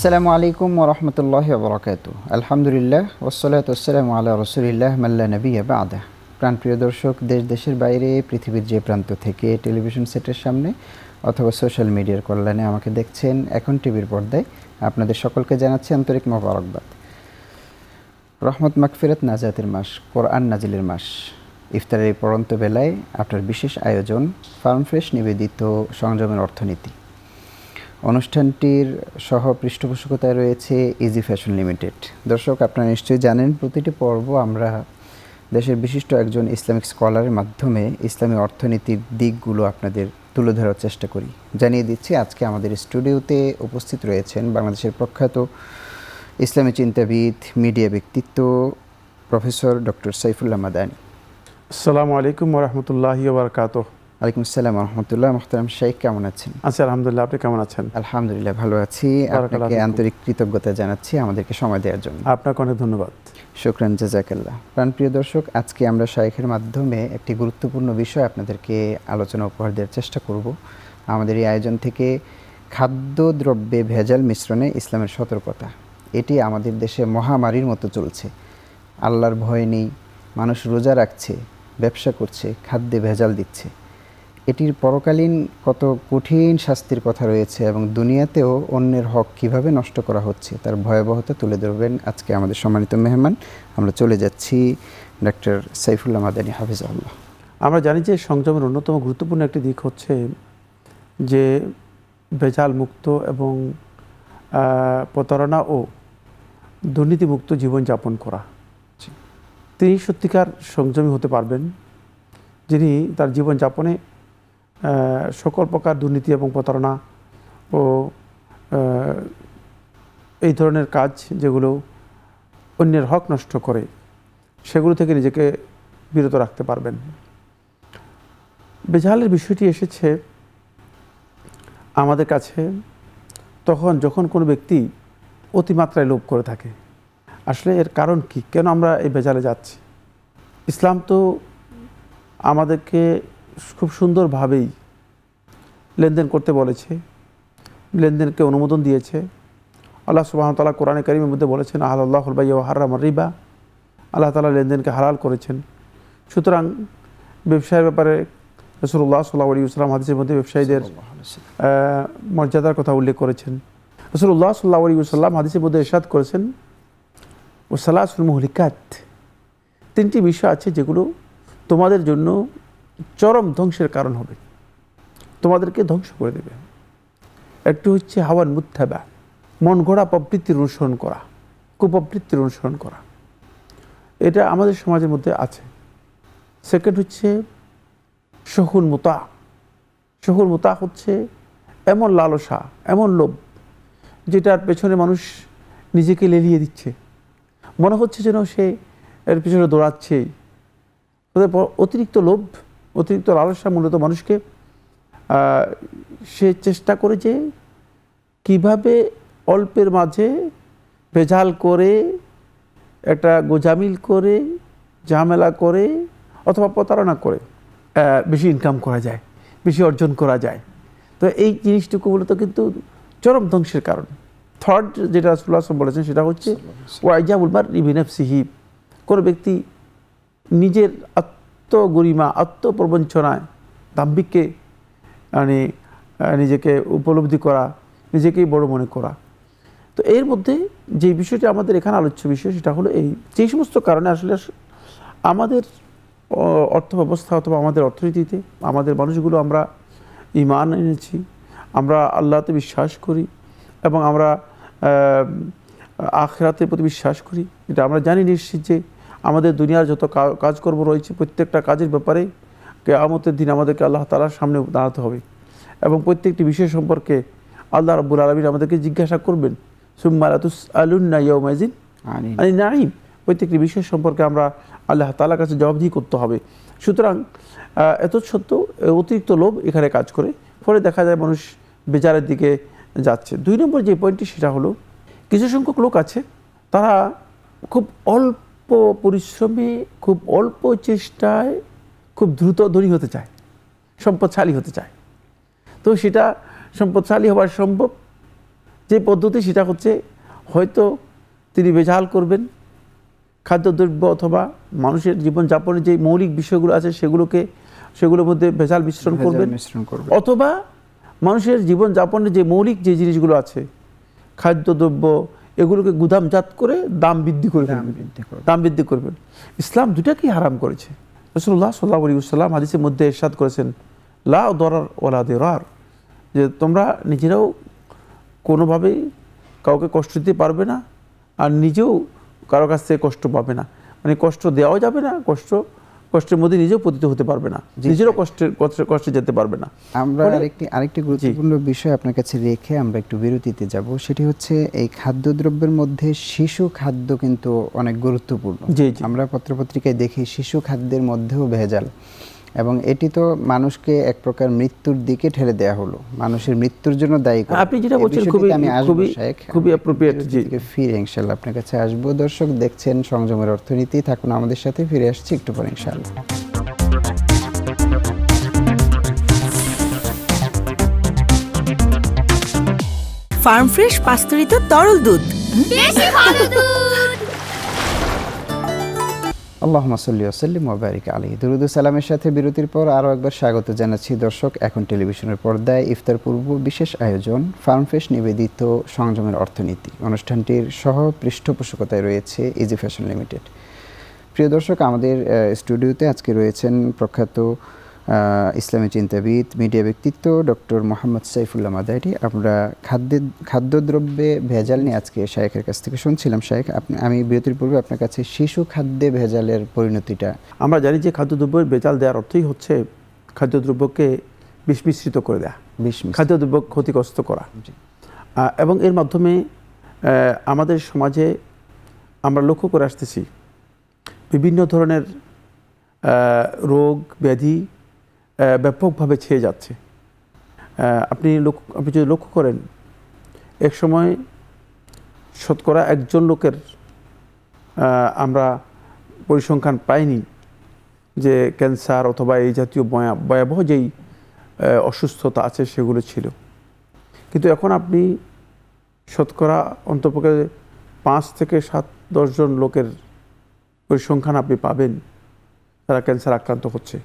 আসসালামু আলাইকুম ওরহমতুল্লাহি ওবরাকাতু। আলহামদুলিল্লাহ ওয়াসসালাতু ওয়াসসালামু আলা রাসূলিল্লাহ মাল্লা নাবিয়্যা বা'দা। প্রাণপ্রিয় দর্শক, দেশের বাইরে পৃথিবীর যে প্রান্ত থেকে টেলিভিশন সেটের সামনে অথবা সোশ্যাল মিডিয়ার কল্যাণে আমাকে দেখছেন এখন টিভির পর্দায়, আপনাদের সকলকে জানাচ্ছি আন্তরিক মোবারকবাদ। রহমত মাগফিরাত নাজাতের মাস, কোরআন নাজিলের মাস, ইফতারের এই পড়ন্ত বেলায় আপনার বিশেষ আয়োজন ফার্মফ্রেশ নিবেদিত সংযমের অর্থনীতি। অনুষ্ঠানটির সহ পৃষ্ঠপোষকতায় রয়েছে ইজি ফ্যাশন লিমিটেড। দর্শক, আপনারা নিশ্চয়ই জানেন প্রতিটি পর্ব আমরা দেশের বিশিষ্ট একজন ইসলামিক স্কলারের মাধ্যমে ইসলামী অর্থনীতির দিকগুলো আপনাদের তুলে ধরার চেষ্টা করি। জানিয়ে দিচ্ছি, আজকে আমাদের স্টুডিওতে উপস্থিত রয়েছেন বাংলাদেশের প্রখ্যাত ইসলামী চিন্তাবিদ, মিডিয়া ব্যক্তিত্ব প্রফেসর ডক্টর সাইফুল্লাহ মাদানী। আসসালামু আলাইকুম ওরহমতুল্লাহি ওবরকাতুহ। ওয়ালাইকুম আসসালাম রহমতুল্লাহ। মোহতারাম শাইখ, কেমন আছেন? আচ্ছা, আলহামদুলিল্লাহ। আপনি কেমন আছেন? আলহামদুলিল্লাহ, ভালো আছি। আপনাকে আন্তরিক কৃতজ্ঞতা জানাচ্ছি আমাদেরকে সময় দেওয়ার জন্য। আপনাকে অনেক ধন্যবাদ। শুকরান, জাযাকাল্লাহ। প্রাণপ্রিয় দর্শক, আজকে আমরা শাইখের মাধ্যমে একটি গুরুত্বপূর্ণ বিষয় আপনাদেরকে আলোচনা উপহার দেওয়ার চেষ্টা করব। আমাদের এই আয়োজন থেকে খাদ্যদ্রব্যে ভেজাল মিশ্রণে ইসলামের সতর্কতা, এটি আমাদের দেশে মহামারীর মতো চলছে। আল্লাহর ভয় নেই, মানুষ রোজা রাখছে, ব্যবসা করছে, খাদ্যে ভেজাল দিচ্ছে। এটির পরকালীন কত কঠিন শাস্তির কথা রয়েছে এবং দুনিয়াতেও অন্যের হক কিভাবে নষ্ট করা হচ্ছে তার ভয়াবহতা তুলে ধরবেন আজকে আমাদের সম্মানিত মেহমান। আমরা চলে যাচ্ছি ডক্টর সাইফুল্লাহ মাদানী হাফিজাহুল্লাহ। আমরা জানি যে সংযমের অন্যতম গুরুত্বপূর্ণ একটি দিক হচ্ছে যে ভেজাল মুক্ত এবং প্রতারণা ও দুর্নীতিমুক্ত জীবনযাপন করা। তিনি সত্যিকার সংযমী হতে পারবেন যিনি তার জীবনযাপনে সকল প্রকার দুর্নীতি এবং প্রতারণা ও এই ধরনের কাজ যেগুলো অন্যের হক নষ্ট করে সেগুলো থেকে নিজেকে বিরত রাখতে পারবেন। ভেজালের বিষয়টি এসেছে আমাদের কাছে যখন কোনো ব্যক্তি অতিমাত্রায় লোভ করে থাকে। আসলে এর কারণ কি, কেন আমরা এই ভেজালে যাচ্ছি? ইসলাম তো আমাদেরকে খুব সুন্দরভাবেই লেনদেন করতে বলেছে, লেনদেনকে অনুমোদন দিয়েছে। আল্লাহ সুবহানাহু ওয়া তাআলা কোরআনে কারীমের মধ্যে বলেছেন, আহাল্লাহুল বাই'a ওয়া হাররামার রিবা। আল্লাহ তাআলা লেনদেনকে হালাল করেছেন। সুতরাং ব্যবসায়ের ব্যাপারে রাসূলুল্লাহ সাল্লাল্লাহু আলাইহি ওয়াসাল্লাম হাদিসের মধ্যে ব্যবসায়ীদের মর্যাদার কথা উল্লেখ করেছেন। রাসূলুল্লাহ সাল্লাল্লাহু আলাইহি ওয়াসাল্লাম হাদিসের মধ্যে ইরশাদ করেছেন, ও সালাসুল মুহলিকাত, তিনটি বিষয় আছে যেগুলো তোমাদের জন্য চরম ধ্বংসের কারণ হবে, তোমাদেরকে ধ্বংস করে দেবে। একটু হচ্ছে হাওয়ান মুত্তাবা, মন গড়া প্রবৃত্তির অনুসরণ করা, কুপ্রবৃত্তির অনুসরণ করা, এটা আমাদের সমাজের মধ্যে আছে। সেকেন্ড হচ্ছে শহুল মুতা। শহুল মুতা হচ্ছে এমন লালসা, এমন লোভ যেটার পেছনে মানুষ নিজেকে লেলিয়ে দিচ্ছে, মনে হচ্ছে যেন সে এর পেছনে দৌড়াচ্ছেই। অতিরিক্ত লোভ, অতিরিক্ত লালসা মূলত মানুষকে সে চেষ্টা করে যে কীভাবে অল্পের মাঝে ভেজাল করে, একটা গোজামিল করে, ঝামেলা করে অথবা প্রতারণা করে বেশি ইনকাম করা যায়, বেশি অর্জন করা যায়। তো এই জিনিসটুকু মূলত কিন্তু চরম ধ্বংসের কারণ। থার্ড যেটা রাসূলুল্লাহ সাল্লাল্লাহু আলাইহি ওয়াসাল্লাম বলেছেন সেটা হচ্ছে ওয়াইজাবুল মারই বিনাফসিহি। কোনো ব্যক্তি নিজের আত্মগরিমা, আত্মপ্রবঞ্চনায়, দাম্ভিককে মানে নিজেকে উপলব্ধি করা, নিজেকেই বড় মনে করা। তো এর মধ্যে যে বিষয়টি আমাদের এখানে আলোচ্য বিষয় সেটা হলো যে সমস্ত কারণে আসলে আমাদের অর্থ ব্যবস্থা অথবা আমাদের অর্থনীতিতে আমাদের মানুষগুলো আমরা ঈমান এনেছি, আমরা আল্লাহতে বিশ্বাস করি এবং আমরা আখিরাতের প্রতি বিশ্বাস করি। এটা আমরা জানি নিশ্চিত যে আমাদের দুনিয়ার যত কাজকর্ম রয়েছে প্রত্যেকটা কাজের ব্যাপারে কিয়ামতের দিন আমাদেরকে আল্লাহ তাআলার সামনে দাঁড়াতে হবে এবং প্রত্যেকটি বিষয় সম্পর্কে আল্লাহ রাব্বুল আলামিন আমাদেরকে জিজ্ঞাসা করবেন, সুম্মা লাতুসআলুন্না ইয়াওমাইযিন আনিন নাঈম। প্রত্যেকটি বিষয় সম্পর্কে আমরা আল্লাহ তাআলার কাছে জবাবদিহি করতে হবে। সুতরাং এত সত্ত্বেও অতিরিক্ত লোভ এখানে কাজ করে, ফলে দেখা যায় মানুষ বেজারের দিকে যাচ্ছে। 2 নম্বর যে পয়েন্টটি সেটা হলো কিছু সংখ্যক লোক আছে তারা খুব অল্প পরিশ্রমে, খুব অল্প চেষ্টায় খুব দ্রুত ধনী হতে চায়, সম্পদশালী হতে চায়। তো সেটা সম্পদশালী হওয়া সম্ভব যে পদ্ধতি সেটা হচ্ছে হয়তো তিনি ভেজাল করবেন খাদ্যদ্রব্য অথবা মানুষের জীবনযাপনের যে মৌলিক বিষয়গুলো আছে সেগুলোর মধ্যে ভেজাল মিশ্রণ করবেন, অথবা মানুষের জীবনযাপনের যে মৌলিক যে জিনিসগুলো আছে খাদ্যদ্রব্য এগুলোকে গুদামজাত করে দাম বৃদ্ধি করবেন। ইসলাম দুটাকেই হারাম করেছে। রাসূলুল্লাহ সাল্লাল্লাহু আলাইহি ওয়াসাল্লাম হাদিসের মধ্যে ইরশাদ করেছেন, লা দরার ওয়ালা দিরার, যে তোমরা নিজেরাও কোনোভাবেই কাউকে কষ্ট দিতে পারবে না আর নিজেও কারো কাছ থেকে কষ্ট পাবে না, মানে কষ্ট দেওয়াও যাবে না, কষ্টের মধ্যে নিজেও পতিত হতে পারবে না, নিজেরও কষ্টে যেতে পারবে না। আমরা আরেকটি গুরুত্বপূর্ণ বিষয় আপনার কাছে রেখে আমরা একটু বিরতিতে যাব, সেটি হচ্ছে এই খাদ্যদ্রব্যের মধ্যে শিশু খাদ্য কিন্তু অনেক গুরুত্বপূর্ণ। আমরা পত্রপত্রিকায় দেখি শিশু খাদ্যের মধ্যেও ভেজাল, এবং এটি তো মানুষকে এক প্রকার মৃত্যুর দিকে ঠেলে দেওয়া হলো, মানুষের মৃত্যুর জন্য দায়ী করে। আপনি যেটা বলছেন খুবই অ্যাপ্রোপ্রিয়েট। ফিরে ইনশাআল্লাহ আপনার কাছে আসবো। দর্শক দেখছেন সংযমের অর্থনীতি, থাকুন আমাদের সাথে, ফিরে আসছি একটু পরে ইনশাআল্লাহ। ফার্ম ফ্রেশ পাস্তুরিত তরল দুধ, বেশি ভালো দুধ। আল্লাহুম্মা সাল্লি ওয়া সাল্লিম ওয়া বারিক আলাইহি। দুরূদ ও সালামের সাথে বিরতির পর আরও একবার স্বাগত জানাচ্ছি দর্শক। এখন টেলিভিশনের পর্দায় ইফতার পূর্ব বিশেষ আয়োজন ফার্ম ফ্রেশ নিবেদিত সংযমের অর্থনীতি। অনুষ্ঠানটির সহ পৃষ্ঠপোষকতায় রয়েছে ইজি ফ্যাশন লিমিটেড। প্রিয় দর্শক, আমাদের স্টুডিওতে আজকে রয়েছেন প্রখ্যাত ইসলামী চিন্তাবিদ, মিডিয়া ব্যক্তিত্ব ডক্টর মোহাম্মদ সাইফুল্লাহ মাদারি। আমরা খাদ্যদ্রব্যে ভেজাল নিয়ে আজকে শায়েখের কাছ থেকে শুনছিলাম। শায়েখ, আমি বিরতির পূর্বে আপনার কাছে শিশু খাদ্যে ভেজালের পরিণতিটা, আমরা জানি যে খাদ্যদ্রব্যের ভেজাল দেওয়ার অর্থই হচ্ছে খাদ্যদ্রব্যকে বিষ মিশ্রিত করে দেয়া, খাদ্যদ্রব্য ক্ষতিগ্রস্ত করা, এবং এর মাধ্যমে আমাদের সমাজে আমরা লক্ষ্য করে আসতেছি বিভিন্ন ধরনের রোগ ব্যাধি ব্যাপকভাবে ছেয়ে যাচ্ছে। আপনি যদি লক্ষ্য করেন, এক সময় শতকরা একজন লোকের আমরা পরিসংখ্যান পাইনি যে ক্যান্সার অথবা এই জাতীয় ভয়াবহ যেই অসুস্থতা আছে সেগুলো ছিল, কিন্তু এখন আপনি শতকরা অন্তপক্ষে 5 থেকে 7-10 জন লোকের পরিসংখ্যান আপনি পাবেন তারা ক্যান্সার আক্রান্ত হচ্ছে।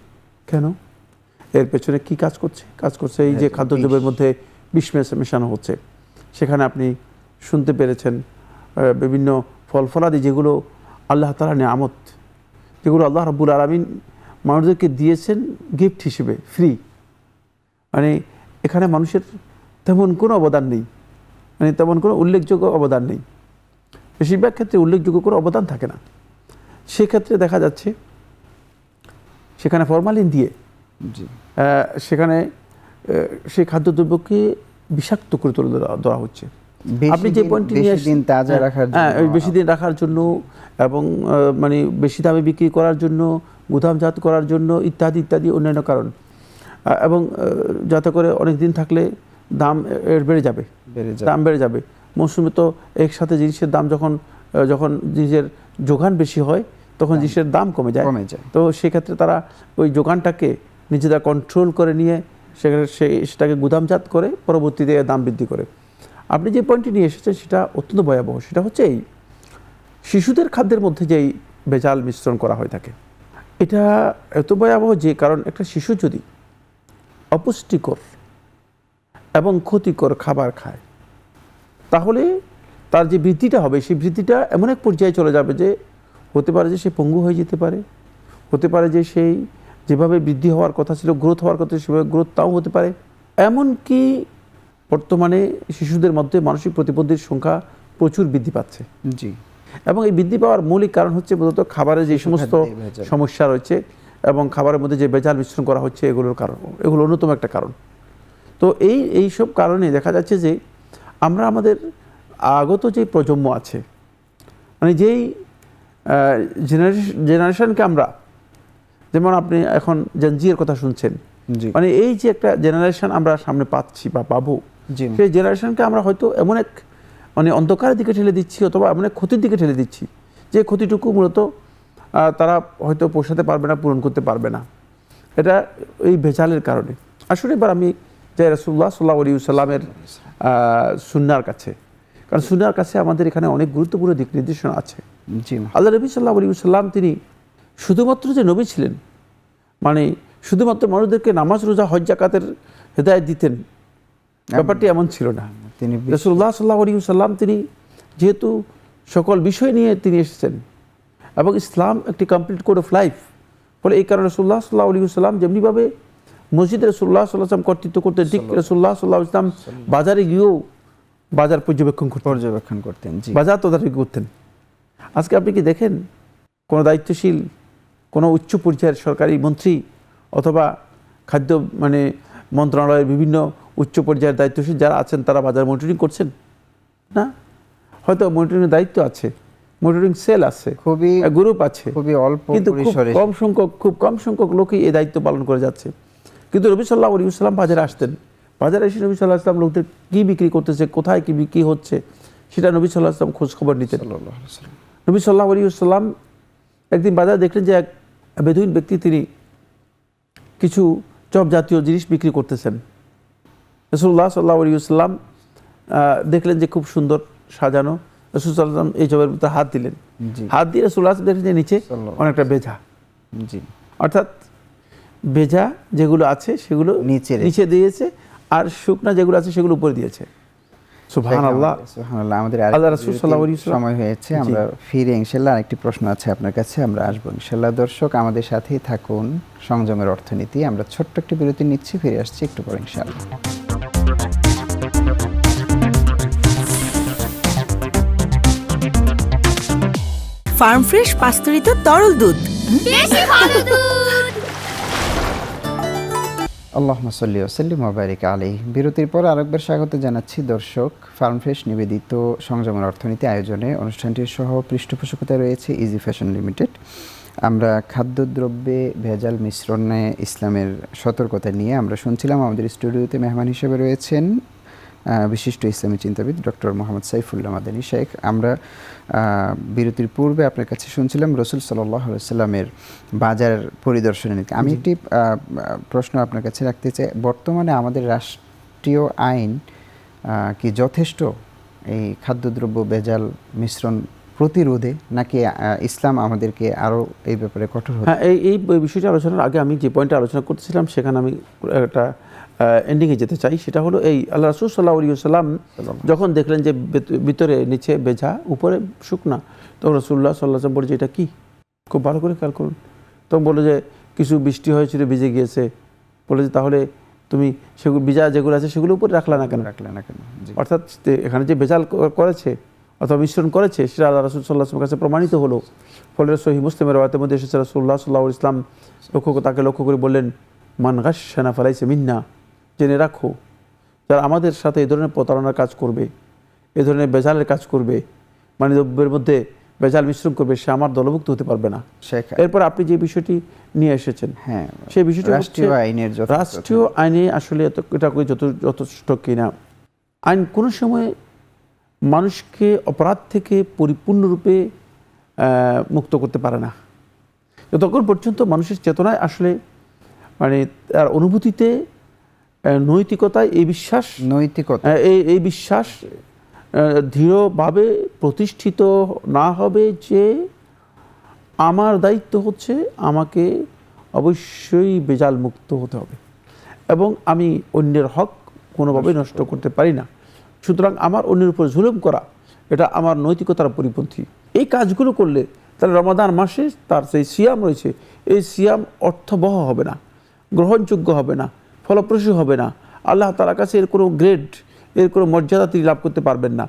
কেন? এর পেছনে কি কাজ করছে এই যে খাদ্যদ্রব্যের মধ্যে বিষ মেশানো হচ্ছে। সেখানে আপনি শুনতে পেরেছেন বিভিন্ন ফলফলাদি যেগুলো আল্লাহ তাআলা নিয়ামত, যেগুলো আল্লাহ রাব্বুল আলামিন মানুষদেরকে দিয়েছেন গিফট হিসেবে ফ্রি, মানে এখানে মানুষের তেমন কোনো অবদান নেই, মানে তেমন কোনো উল্লেখযোগ্য অবদান নেই, বেশিরভাগ ক্ষেত্রে উল্লেখযোগ্য কোনো অবদান থাকে না। সেক্ষেত্রে দেখা যাচ্ছে সেখানে ফরমালিন দিয়ে সেখানে সেই খাদ্যদ্রব্যকে বিষাক্ত করে তুলে ধরা হচ্ছে। আপনি যে পয়েন্টটি নিয়ে বেশি দিন রাখার জন্য এবং মানে বেশি দামে বিক্রি করার জন্য, গুদামজাত করার জন্য ইত্যাদি ইত্যাদি অন্যান্য কারণ, এবং যাতে করে অনেক দিন থাকলে দাম বেড়ে যাবে। মৌসুমে তো একসাথে জিনিসের দাম যখন জিনিসের যোগান বেশি হয় তখন জিনিসের দাম কমে যায়। তো সেক্ষেত্রে তারা ওই যোগানটাকে নিজেরা কন্ট্রোল করে নিয়ে সেটাকে গুদামজাত করে পরবর্তীতে দাম বৃদ্ধি করে। আপনি যে পয়েন্টটি নিয়ে এসেছেন সেটা অত্যন্ত ভয়াবহ। সেটা হচ্ছে এই শিশুদের খাদ্যের মধ্যে যেই ভেজাল মিশ্রণ করা হয়ে থাকে, এটা এত ভয়াবহ যে কারণ একটা শিশু যদি অপুষ্টিকর এবং ক্ষতিকর খাবার খায় তাহলে তার যে বৃদ্ধিটা হবে সেই বৃদ্ধিটা এমন এক পর্যায়ে চলে যাবে যে হতে পারে যে সে পঙ্গু হয়ে যেতে পারে, হতে পারে যে সেই যেভাবে বৃদ্ধি হওয়ার কথা ছিল, গ্রোথ হওয়ার কথা সেভাবে গ্রোথ তাও হতে পারে। এমনকি বর্তমানে শিশুদের মধ্যে মানসিক প্রতিবন্ধীর সংখ্যা প্রচুর বৃদ্ধি পাচ্ছে। এবং এই বৃদ্ধি পাওয়ার মৌলিক কারণ হচ্ছে মূলত খাবারের যে সমস্ত সমস্যা রয়েছে এবং খাবারের মধ্যে যে ভেজাল মিশ্রণ করা হচ্ছে এগুলোর কারণ, এগুলো অন্যতম একটা কারণ। তো এই সব কারণে দেখা যাচ্ছে যে আমরা আমাদের আগত যে প্রজন্ম আছে, মানে যেই জেনারেশনকে আমরা, যেমন আপনি এখন জেনজির কথা শুনছেন, মানে এই যে একটা জেনারেশন আমরা সামনে পাচ্ছি বা পাবো, সেই জেনারেশনকে আমরা হয়তো এমন এক মানে অন্ধকারের দিকে ঠেলে দিচ্ছি অথবা এমন এক ক্ষতির দিকে ঠেলে দিচ্ছি যে ক্ষতিটুকু মূলত তারা হয়তো পোষাতে পারবে না, পূরণ করতে পারবে না। এটা এই ভেজালের কারণে। আসলে এবার আমি যায় রাসূলুল্লাহ সাল্লাল্লাহু আলাইহি ওয়াসাল্লামের সুন্নাহর কাছে, কারণ সুন্নাহর কাছে আমাদের এখানে অনেক গুরুত্বপূর্ণ দিক নির্দেশনা আছে। জি আল্লাহ নবী সাল্লাল্লাহু আলাইহি ওয়াসাল্লাম তিনি শুধুমাত্র যে নবী ছিলেন, মানে শুধুমাত্র মানুষদেরকে নামাজ, রোজা, হজ, যাকাতের হেদায়েত দিতেন, ব্যাপারটি এমন ছিল না। তিনি রাসূলুল্লাহ সাল্লাল্লাহু আলাইহি ওয়াসাল্লাম তিনি যেহেতু সকল বিষয় নিয়ে তিনি এসেছেন এবং ইসলাম একটি কমপ্লিট কোড অফ লাইফ, ফলে এই কারণে রাসূলুল্লাহ সাল্লাল্লাহু আলাইহি ওয়াসাল্লাম যেমনিভাবে মসজিদে রাসূলুল্লাহ সাল্লাল্লাহু আলাইহি ওয়াসাল্লাম কর্তৃত্ব করতেন, ঠিক রাসূলুল্লাহ সাল্লাল্লাহু আলাইহি ওয়াসাল্লাম বাজারে গিয়েও বাজার পর্যবেক্ষণ করতেন, বাজার তদারকি করতেন। আজকে আপনি কি দেখেন কোনো দায়িত্বশীল কোনো উচ্চ পর্যায়ের সরকারি মন্ত্রী অথবা খাদ্য মানে মন্ত্রণালয়ের বিভিন্ন উচ্চ পর্যায়ের দায়িত্বশীল যারা আছেন তারা বাজার মনিটরিং করছেন? না। হয়তো মনিটরিংয়ের দায়িত্ব আছে, মনিটরিং সেল আছে, খুবই গ্রুপ আছে, খুবই অল্প কিন্তু পরিসরে, খুব কম সংখ্যক লোকই এই দায়িত্ব পালন করে যাচ্ছে। কিন্তু নবী সাল্লাল্লাহু আলাইহি ওয়াসাল্লাম বাজারে আসতেন, বাজারে এসে নবী সাল্লাল্লাহু আলাইহি ওয়াসাল্লাম লোকদের কী বিক্রি করতেছে, কোথায় কী বিক্রি হচ্ছে সেটা নবী সাল্লাল্লাহু আলাইহি ওয়াসাল্লাম খোঁজ খবর নিতেন। নবী সাল্লাল্লাহু আলাইহি ওয়াসাল্লাম একদিন বাজারে দেখলেন যে এক বেদুইন ব্যক্তি তিনি কিছু চপ জাতীয় জিনিস বিক্রি করতেছেন। রাসূলুল্লাহ সাল্লাল্লাহু আলাইহি ওয়াসাল্লাম দেখলেন যে খুব সুন্দর সাজানো, রাসূল সাল্লাল্লাহু আলাইহি ওয়াসাল্লাম এই চপের ভিতরে হাত দিলেন, হাত দিয়ে রাসূলুল্লাহ দেখলেন যে নিচে অনেকটা বেজা, অর্থাৎ বেজা যেগুলো আছে সেগুলো নিচে দিয়েছে আর শুকনা যেগুলো আছে সেগুলো উপরে দিয়েছে। সুবহানাল্লাহ, সুবহানাল্লাহ। আমাদের আল্লাহ রাসূল সাল্লাল্লাহু আলাইহি ওয়াসাল্লাম সময় হয়েছে, আমরা ফিরে ইনশাআল্লাহ আরেকটি প্রশ্ন আছে আপনার কাছে, আমরা আসবো ইনশাআল্লাহ। দর্শক আমাদের সাথেই থাকুন, সংযমের অর্থনীতি। আমরা ছোট্ট একটি বিরতি নিচ্ছি, ফিরে আসছি একটু পরে ইনশাআল্লাহ। ফার্ম ফ্রেশ পাস্তুরিত তরল দুধ, বেশি ভালো দুধ। আল্লাহুম্মা সাল্লি ওয়া সাল্লিম ওয়া বারিক আলাইহি। বিরতির পর আরেকবার স্বাগত জানাচ্ছি দর্শক। ফার্ম ফ্রেশ নিবেদিত সংযমের অর্থনীতি আয়োজনে অনুষ্ঠানটির সহ পৃষ্ঠপোষকতায় রয়েছে ইজি ফ্যাশন লিমিটেড। আমরা খাদ্যদ্রব্যে ভেজাল মিশ্রণে ইসলামের সতর্কতা নিয়ে আমরা শুনছিলাম। আমাদের স্টুডিওতে মেহমান হিসেবে রয়েছেন বিশিষ্ট ইসলামী চিন্তাবিদ ডক্টর মোহাম্মদ সাইফুল্লাহ মাদানী শেখ। আমরা বিরতির পূর্বে আপনার কাছে শুনছিলাম রাসূল সাল্লাল্লাহু আলাইহি ওয়াসাল্লামের বাজার পরিদর্শনের নীতি। আমি একটি প্রশ্ন আপনার কাছে রাখতে চাই। বর্তমানে আমাদের রাষ্ট্রীয় আইন কি যথেষ্ট এই খাদ্যদ্রব্য ভেজাল মিশ্রণ প্রতিরোধে, নাকি ইসলাম আমাদেরকে আরও এই ব্যাপারে কঠোর হতে? হ্যাঁ, এই বিষয়টা আলোচনার আগে আমি যে পয়েন্টটা আলোচনা করতেছিলাম সেখানে আমি একটা এন্ডিংয়ে যেতে চাই। সেটা হলো এই আল্লাহ রাসূল সাল্লাল্লাহু আলাইহি ওয়াসাল্লাম যখন দেখলেন যে ভিতরে নিচে বেজা উপরে শুকনা, তখন রাসূলুল্লাহ সাল্লাল্লাহু আলাইহি ওয়াসাল্লাম বলে যে এটা কি, খুব ভালো করে খেয়াল করুন। তখন বললো যে কিছু বৃষ্টি হয়েছিল ভিজে গিয়েছে। বলে যে তাহলে তুমি সেগুলো ভিজা যেগুলো আছে সেগুলো উপরে রাখলে না কেন? অর্থাৎ এখানে যে বেজাল করেছে অথবা মিশ্রণ করেছে সেটা আল্লাহ রাসূল সাল্লাল্লাহু আলাইহি ওয়াসাল্লামের কাছে প্রমাণিত হলো। ফলে সহিহ মুসলিমের রাওয়ায়াতের মধ্যে এসেছে রাসূলুল্লাহ সাল্লাল্লাহু আলাইহি ওয়াসাল্লাম তাকে লক্ষ্য করে বললেন, মান গাশশানা ফালাইসা মিন্না, জেনে রাখো যারা আমাদের সাথে এই ধরনের প্রতারণার কাজ করবে, এই ধরনের বেজালের কাজ করবে, মানে দ্রব্যের মধ্যে বেজাল মিশ্রণ করবে, সে আমার দলভুক্ত হতে পারবে না। এরপর আপনি যে বিষয়টি নিয়ে এসেছেন, হ্যাঁ, সেই বিষয়টি রাষ্ট্রীয় আইনে আসলে এটা যথেষ্ট কিনা। আইন কোনো সময় মানুষকে অপরাধ থেকে পরিপূর্ণরূপে মুক্ত করতে পারে না, যতক্ষণ পর্যন্ত মানুষের চেতনায় আসলে মানে তার অনুভূতিতে নৈতিকতায় এই বিশ্বাস দৃঢ়ভাবে প্রতিষ্ঠিত না হবে যে আমার দায়িত্ব হচ্ছে আমাকে অবশ্যই বেজাল মুক্ত হতে হবে এবং আমি অন্যের হক কোনোভাবেই নষ্ট করতে পারি না। সুতরাং আমার অন্যের উপর জুলুম করা এটা আমার নৈতিকতার পরিপন্থী। এই কাজগুলো করলে তাহলে রমাদান মাসে তার সেই সিয়াম রয়েছে, এই সিয়াম অর্থবহ হবে না, গ্রহণযোগ্য হবে না, ফলপ্রসূ হবে না। আল্লাহ তাআলার কাছে এর কোনো গ্রেড, এর কোনো মর্যাদা তিনি লাভ করতে পারবেন না।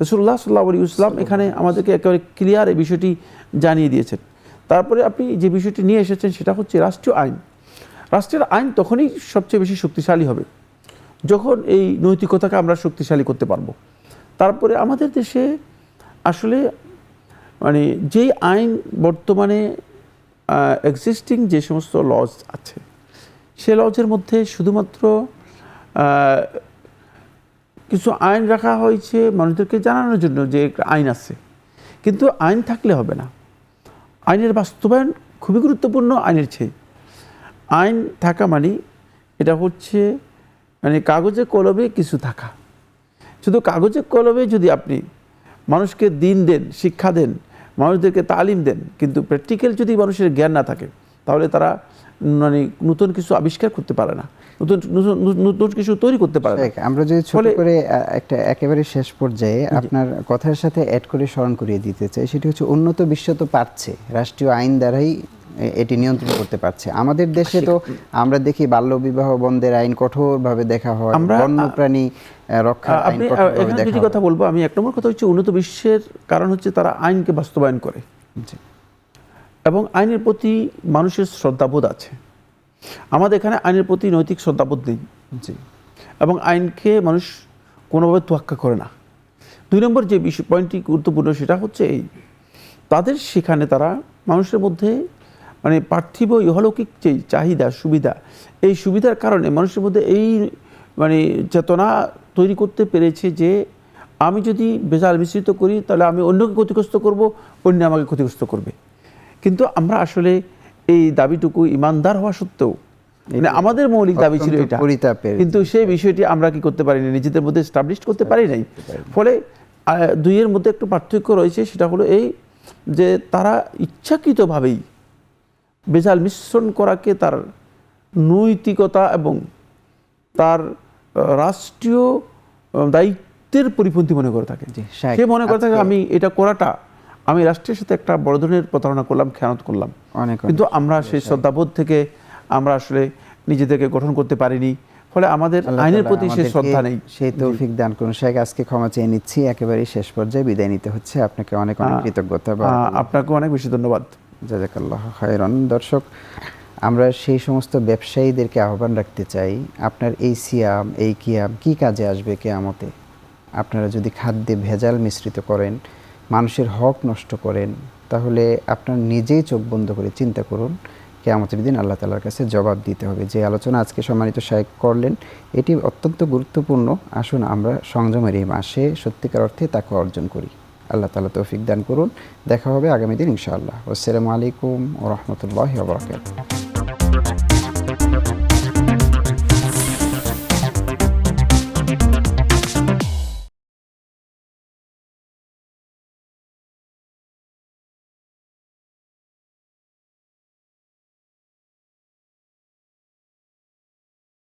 রাসূলুল্লাহ সাল্লাল্লাহু আলাইহি ওয়াসাল্লাম এখানে আমাদেরকে একেবারে ক্লিয়ার এই বিষয়টি জানিয়ে দিয়েছেন। তারপরে আপনি যে বিষয়টি নিয়ে এসেছেন সেটা হচ্ছে রাষ্ট্রীয় আইন। রাষ্ট্রের আইন তখনই সবচেয়ে বেশি শক্তিশালী হবে যখন এই নৈতিকতাকে আমরা শক্তিশালী করতে পারবো। তারপরে আমাদের দেশে আসলে মানে যেই আইন বর্তমানে এক্সিস্টিং যে সমস্ত লজ আছে সে লজের মধ্যে শুধুমাত্র কিছু আইন রাখা হয়েছে মানুষদেরকে জানানোর জন্য যে আইন আছে, কিন্তু আইন থাকলে হবে না। আইনের বাস্তবায়ন খুবই গুরুত্বপূর্ণ। আইনের চেয়ে আইন থাকা মানে এটা হচ্ছে মানে কাগজে কলমে কিছু থাকা। শুধু কাগজে কলমে যদি আপনি মানুষকে দিন দেন, শিক্ষা দেন, মানুষদেরকে তালিম দেন, কিন্তু প্র্যাকটিক্যাল যদি মানুষের জ্ঞান না থাকে, তাহলে তারা মানে নতুন কিছু আবিষ্কার করতে পারে না, নতুন নতুন কিছু তৈরি করতে পারে না। আমরা যদি ছোট করে একটা একেবারে শেষ পর্যায়ে আপনার কথার সাথে অ্যাড করে স্মরণ করিয়ে দিতে চাই, সেটি হচ্ছে উন্নত বিশ্ব তো পারছে, রাষ্ট্রীয় আইন দ্বারাই এটি নিয়ন্ত্রণ করতে পারছে। আমাদের দেশে তো আমরা দেখি বাল্যবিবাহ বন্ধের আইন কঠোরভাবে দেখা হয়, বন্যপ্রাণী রক্ষার আইন কঠোরভাবে দেখা হয়। কথা বলবো আমি, এক নম্বর কথা হচ্ছে উন্নত বিশ্বের কারণ হচ্ছে তারা আইনকে বাস্তবায়ন করে এবং আইনের প্রতি মানুষের শ্রদ্ধাবোধ আছে। আমাদের এখানে আইনের প্রতি নৈতিক শ্রদ্ধাবোধ নেই, এবং আইনকে মানুষ কোনোভাবে তোয়াক্কা করে না। 2 নম্বর যে পয়েন্টটি গুরুত্বপূর্ণ সেটা হচ্ছে এই, তাদের সেখানে তারা মানুষের মধ্যে মানে পার্থিব ইহলৌকিক যে চাহিদা, সুবিধা, এই সুবিধার কারণে মানুষের মধ্যে এই মানে চেতনা তৈরি করতে পেরেছে যে আমি যদি ভেজাল মিশ্রিত করি তাহলে আমি অন্যকে ক্ষতিগ্রস্ত করব, অন্য আমাকে ক্ষতিগ্রস্ত করবে। কিন্তু আমরা আসলে এই দাবিটুকু ইমানদার হওয়া সত্ত্বেও, মানে আমাদের মৌলিক দাবি ছিল এটা, কিন্তু সেই বিষয়টি আমরা কি করতে পারিনি, নিজেদের মধ্যে এস্টাবলিশ করতে পারি নাই। ফলে দুইয়ের মধ্যে একটু পার্থক্য রয়েছে, সেটা হলো এই যে তারা ইচ্ছাকৃতভাবেই ভেজাল মিশ্রণ করাকে তার নৈতিকতা এবং তার রাষ্ট্রীয় দায়িত্বের পরিপন্থী মনে করে থাকে। সে মনে করে থাকে আমি এটা করাটা আমি রাষ্ট্রের সাথে একটা বড় ধরনের প্রতারণা করলাম, খেয়ানত করলাম। কিন্তু আমরা সেই শ্রদ্ধাবোধ থেকে আমরা আসলে নিজেদেরকে গঠন করতে পারিনি, ফলে আমাদের আইনের প্রতি সেই শ্রদ্ধা নেই। সেই তৌফিক দান করুন। শেখ, আজকে ক্ষমা চেয়ে নিচ্ছি, একেবারে শেষ পর্যায়ে বিদায় নিতে হচ্ছে। আপনাকে অনেক অনেক কৃতজ্ঞতা। আপনাকে অনেক বেশি ধন্যবাদ। জাযাকাল্লাহ খায়রান। দর্শক, আমরা সেই সমস্ত ব্যবসায়ীদেরকে আহ্বান রাখতে চাই, আপনার এই সিয়াম, এই কিয়াম কি কাজে আসবে কিয়ামতে? আপনারা যদি খাদ্যে ভেজাল মিশ্রিত করেন, মানুষের হক নষ্ট করেন, তাহলে আপনার নিজেই চোখ বন্ধ করে চিন্তা করুন, কিয়ামতের দিন আল্লাহ তাআলার কাছে জবাব দিতে হবে। যে আলোচনা আজকে সম্মানিত শাইখ করলেন, এটি অত্যন্ত গুরুত্বপূর্ণ। আসুন আমরা সংযমের এই মাসে সত্যিকার অর্থে তাকওয়া অর্জন করি। আল্লাহ তাআলা তৌফিক দান করুন। দেখা হবে আগামী দিন ইনশাআল্লাহ। আসসালামু আলাইকুম ওয়া রাহমাতুল্লাহি ওয়া বারাকাতুহু।